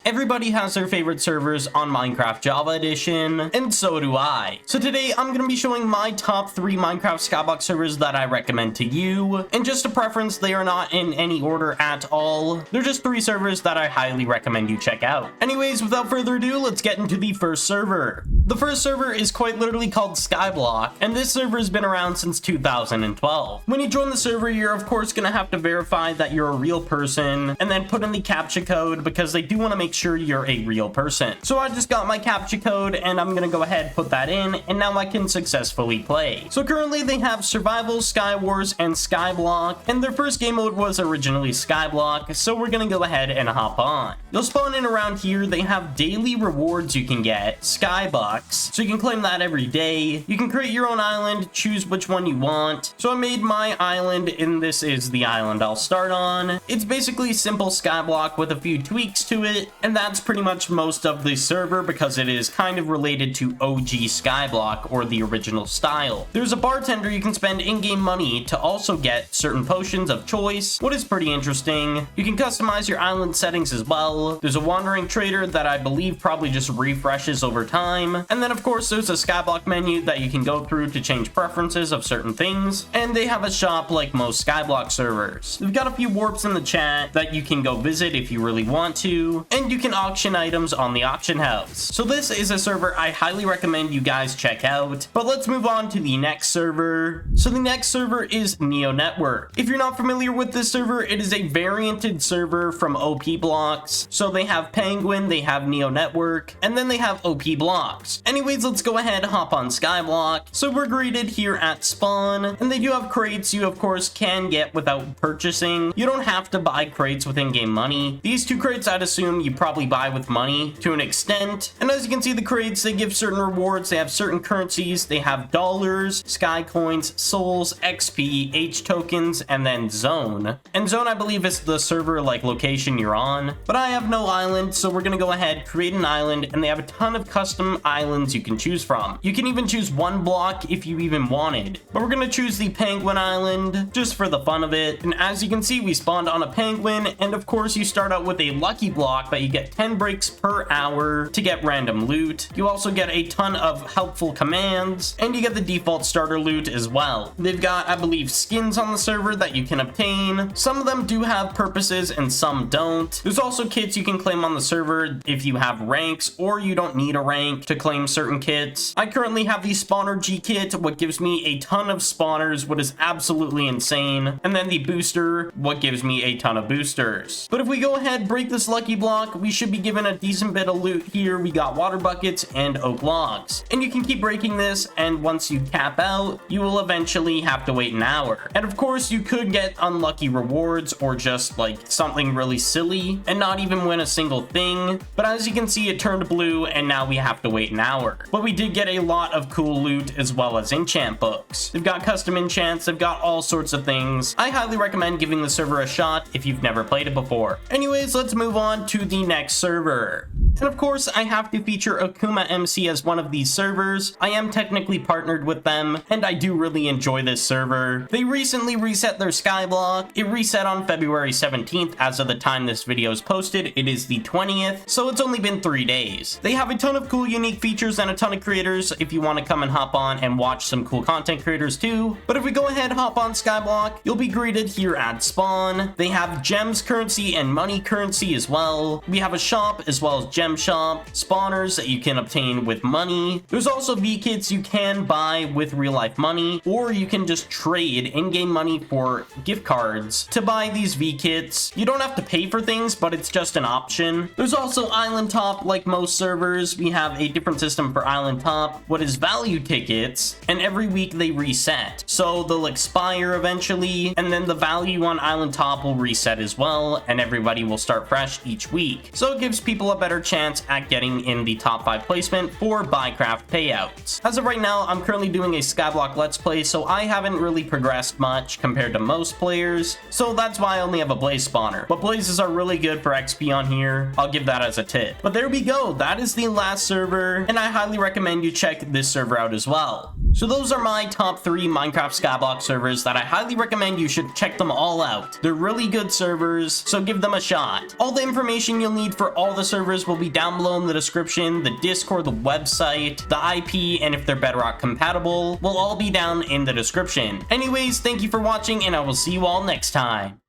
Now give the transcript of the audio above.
Everybody has their favorite servers on Minecraft Java Edition, and so do I. So today I'm going to be showing my top 3 Minecraft Skyblock servers that I recommend to you, and just a preference, they are not in any order at all. They're just 3 servers that I highly recommend you check out. Anyways, without further ado, let's get into the first server. The first server is quite literally called Skyblock, and this server has been around since 2012. When you join the server, you're of course going to have to verify that you're a real person, and then put in the CAPTCHA code because they do want to make sure you're a real person. So I just got my CAPTCHA code, and I'm going to go ahead and put that in, and now I can successfully play. So currently they have Survival, Skywars, and Skyblock, and their first game mode was originally Skyblock, so we're going to go ahead and hop on. You'll spawn in around here. They have daily rewards you can get, Skybucks, so you can claim that every day. You can create your own island, choose which one you want. So I made my island, and this is the island I'll start on. It's basically simple Skyblock with a few tweaks to it, and that's pretty much most of the server because it is kind of related to OG Skyblock, or the original style. There's a bartender you can spend in-game money to also get certain potions of choice, what is pretty interesting. You can customize your island settings as well. There's a wandering trader that I believe probably just refreshes over time. And then of course there's a Skyblock menu that you can go through to change preferences of certain things. And they have a shop like most Skyblock servers. They've got a few warps in the chat that you can go visit if you really want to. And you can auction items on the auction house. So this is a server I highly recommend you guys check out. But let's move on to the next server. So the next server is Neo Network. If you're not familiar with this server, it is a varianted server from OP Blocks. So they have Penguin, they have Neo Network, and then they have OP Blocks. Anyways, let's go ahead and hop on Skyblock. So we're greeted here at spawn, and they do have crates you of course can get without purchasing. You don't have to buy crates with in-game money. These 2 crates I'd assume you probably buy with money to an extent. And as you can see, the crates, they give certain rewards. They have certain currencies. They have dollars, sky coins, souls, XP, H tokens, and then zone. And zone I believe is the server like location you're on. But I have no island, so we're gonna go ahead, create an island, and they have a ton of custom islands you can choose from. You can even choose 1 block if you even wanted. But we're gonna choose the Penguin Island just for the fun of it. And as you can see, we spawned on a penguin, and of course you start out with a lucky block that you get 10 breaks per hour to get random loot. You also get a ton of helpful commands, and you get the default starter loot as well. They've got, I believe, skins on the server that you can obtain. Some of them do have purposes and some don't. There's also kits you can claim on the server if you have ranks, or you don't need a rank to claim certain kits. I currently have the Spawner G kit, what gives me a ton of spawners, what is absolutely insane. And then the booster, what gives me a ton of boosters. But if we go ahead, break this lucky block, we should be given a decent bit of loot here. We got water buckets and oak logs. And you can keep breaking this, and once you cap out, you will eventually have to wait an hour. And of course, you could get unlucky rewards or just like something really silly and not even win a single thing. But as you can see, it turned blue, and now we have to wait an hour. But we did get a lot of cool loot as well as enchant books. They've got custom enchants, they've got all sorts of things. I highly recommend giving the server a shot if you've never played it before. Anyways, let's move on to the next server. And of course, I have to feature Akuma MC as one of these servers. I am technically partnered with them, and I do really enjoy this server. They recently reset their Skyblock. It reset on February 17th. As of the time this video is posted, it is the 20th, so it's only been 3 days. They have a ton of cool, unique features and a ton of creators if you want to come and hop on and watch some cool content creators too. But if we go ahead, hop on Skyblock, you'll be greeted here at spawn. They have gems currency and money currency as well. We have a shop as well as gem shop, spawners that you can obtain with money. There's also V-kits you can buy with real life money, or you can just trade in-game money for gift cards to buy these V-kits. You don't have to pay for things, but it's just an option. There's also Island Top. Like most servers, we have a different system for Island Top, what is value tickets, and every week they reset. So they'll expire eventually, and then the value on Island Top will reset as well, and everybody will start fresh each week. So it gives people a better chance chance at getting in the top 5 placement for Minecraft payouts. As of right now, I'm currently doing a Skyblock Let's Play, so I haven't really progressed much compared to most players, so that's why I only have a Blaze spawner. But Blazes are really good for XP on here. I'll give that as a tip. But there we go. That is the last server, and I highly recommend you check this server out as well. So those are my top 3 Minecraft Skyblock servers that I highly recommend you should check them all out. They're really good servers, so give them a shot. All the information you'll need for all the servers will be down below in the description. The Discord, the website, the IP, and if they're Bedrock compatible will all be down in the description. Anyways, thank you for watching, and I will see you all next time.